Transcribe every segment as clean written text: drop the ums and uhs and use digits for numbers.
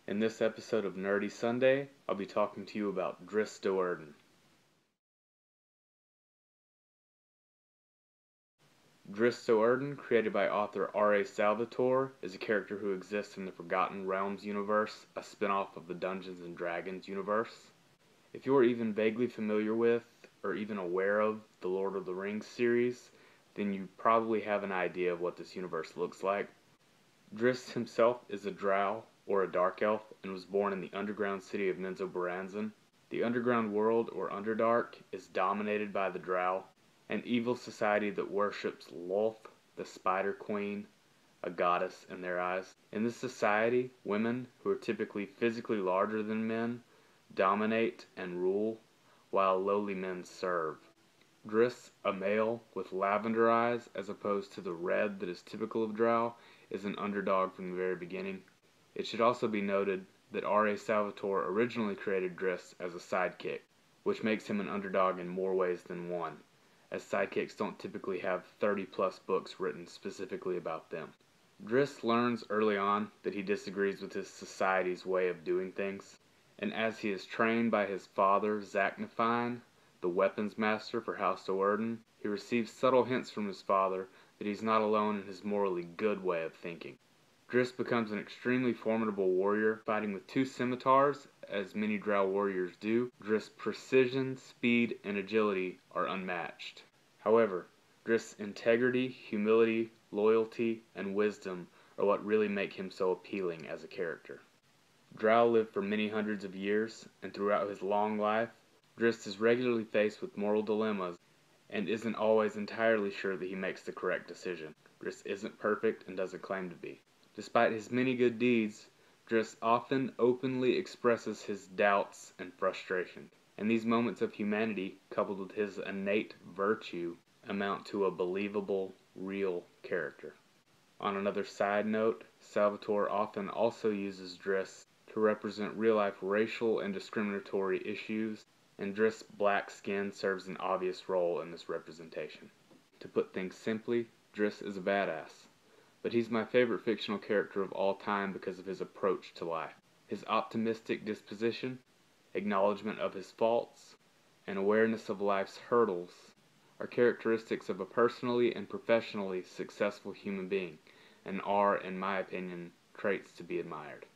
In this episode of Nerdy Sunday, I'll be talking to you about Drizzt. Drizzt, created by author R.A. Salvatore, is a character who exists in the Forgotten Realms universe, a spin-off of the Dungeons & Dragons universe. If you are even vaguely familiar with, or even aware of, the Lord of the Rings series, then you probably have an idea of what this universe looks like. Drizzt himself is a drow, or a dark elf, and was born in the underground city of Menzoberranzan. The underground world, or Underdark, is dominated by the drow, an evil society that worships Lolth, the Spider Queen, a goddess in their eyes. In this society, women, who are typically physically larger than men, dominate and rule, while lowly men serve. Drizzt, a male with lavender eyes as opposed to the red that is typical of drow, is an underdog from the very beginning. It should also be noted that R.A. Salvatore originally created Drizzt as a sidekick, which makes him an underdog in more ways than one, as sidekicks don't typically have 30-plus books written specifically about them. Drizzt learns early on that he disagrees with his society's way of doing things, and as he is trained by his father, Zaknafine, the weapons master for House Do'Urden, he receives subtle hints from his father that he's not alone in his morally good way of thinking. Drizzt becomes an extremely formidable warrior, fighting with 2 scimitars, as many drow warriors do. Drizzt's precision, speed, and agility are unmatched. However, Drizzt's integrity, humility, loyalty, and wisdom are what really make him so appealing as a character. Drow live for many hundreds of years, and throughout his long life, Drizzt is regularly faced with moral dilemmas and isn't always entirely sure that he makes the correct decision. Drizzt isn't perfect and doesn't claim to be. Despite his many good deeds, Drizzt often openly expresses his doubts and frustration, and these moments of humanity, coupled with his innate virtue, amount to a believable, real character. On another side note, Salvatore often also uses Drizzt to represent real-life racial and discriminatory issues, and Drizzt's black skin serves an obvious role in this representation. To put things simply, Drizzt is a badass, but he's my favorite fictional character of all time because of his approach to life. His optimistic disposition, acknowledgement of his faults, and awareness of life's hurdles are characteristics of a personally and professionally successful human being, and are, in my opinion, traits to be admired.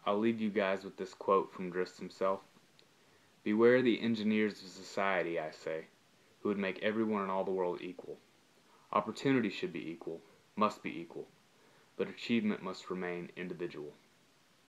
I'll leave you guys with this quote from Drizzt himself. "Beware the engineers of society, I say, who would make everyone in all the world equal. Opportunity should be equal, must be equal, but achievement must remain individual."